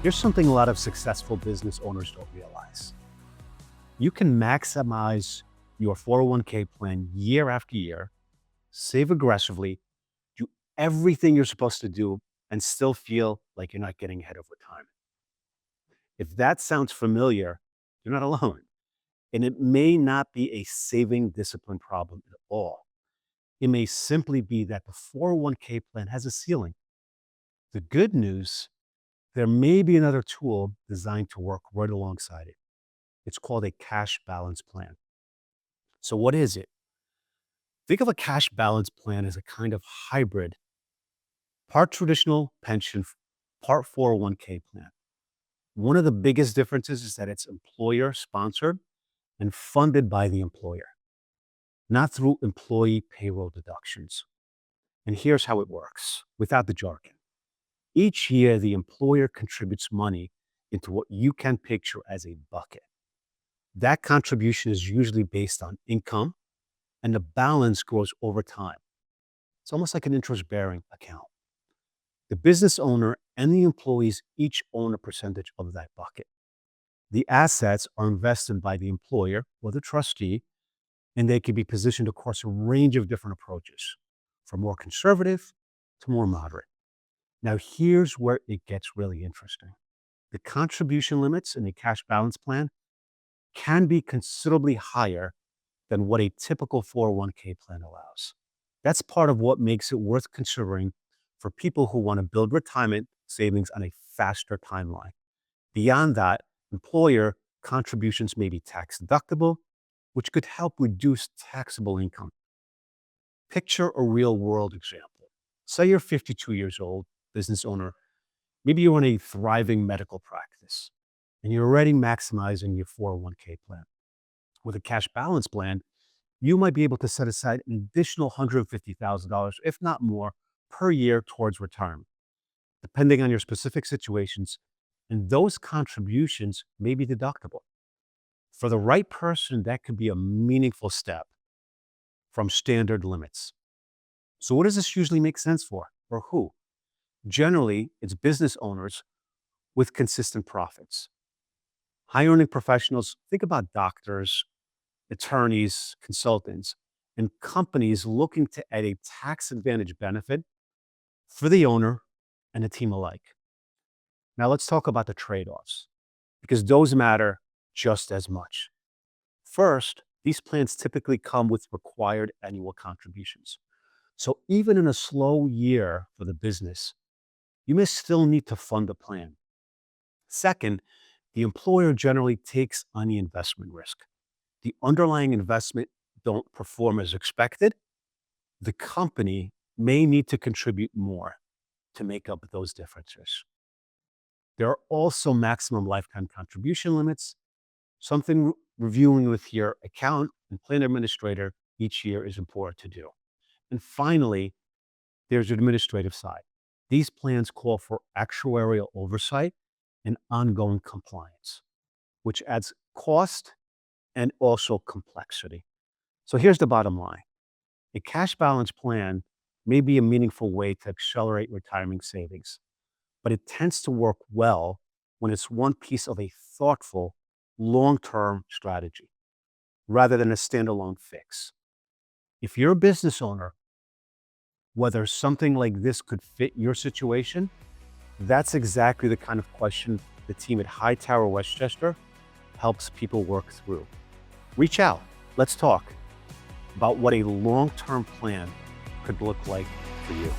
Here's something a lot of successful business owners don't realize. You can maximize your 401k plan year after year, save aggressively, do everything you're supposed to do, and still feel like you're not getting ahead of retirement. If that sounds familiar, you're not alone. And it may not be a saving discipline problem at all. It may simply be that the 401k plan has a ceiling. The good news, there may be another tool designed to work right alongside it. It's called a cash balance plan. So, what is it? Think of a cash balance plan as a kind of hybrid, part traditional pension, part 401k plan. One of the biggest differences is that it's employer sponsored and funded by the employer, not through employee payroll deductions. And here's how it works without the jargon. Each year, the employer contributes money into what you can picture as a bucket. That contribution is usually based on income, and the balance grows over time. It's almost like an interest-bearing account. The business owner and the employees each own a percentage of that bucket. The assets are invested by the employer or the trustee, and they can be positioned across a range of different approaches, from more conservative to more moderate. Now, here's where it gets really interesting. The contribution limits in a cash balance plan can be considerably higher than what a typical 401k plan allows. That's part of what makes it worth considering for people who want to build retirement savings on a faster timeline. Beyond that, employer contributions may be tax deductible, which could help reduce taxable income. Picture a real world example. Say you're 52 years old, business owner. Maybe you run a thriving medical practice and you're already maximizing your 401k plan. With a cash balance plan, you might be able to set aside an additional $150,000, if not more, per year towards retirement, depending on your specific situations, and those contributions may be deductible. For the right person, that could be a meaningful step from standard limits. So what does this usually make sense for, or who? Generally, it's business owners with consistent profits. High-earning professionals, think about doctors, attorneys, consultants, and companies looking to add a tax advantage benefit for the owner and the team alike. Now let's talk about the trade-offs, because those matter just as much. First, these plans typically come with required annual contributions. So even in a slow year for the business, you may still need to fund the plan. Second, the employer generally takes on the investment risk. The underlying investment don't perform as expected, the company may need to contribute more to make up those differences. There are also maximum lifetime contribution limits, something reviewing with your account and plan administrator each year is important to do. And finally, there's the administrative side. These plans call for actuarial oversight and ongoing compliance, which adds cost and also complexity. So here's the bottom line. A cash balance plan may be a meaningful way to accelerate retirement savings, but it tends to work well when it's one piece of a thoughtful, long-term strategy rather than a standalone fix. If you're a business owner, whether something like this could fit your situation, that's exactly the kind of question the team at Hightower Westchester helps people work through. Reach out. Let's talk about what a long-term plan could look like for you.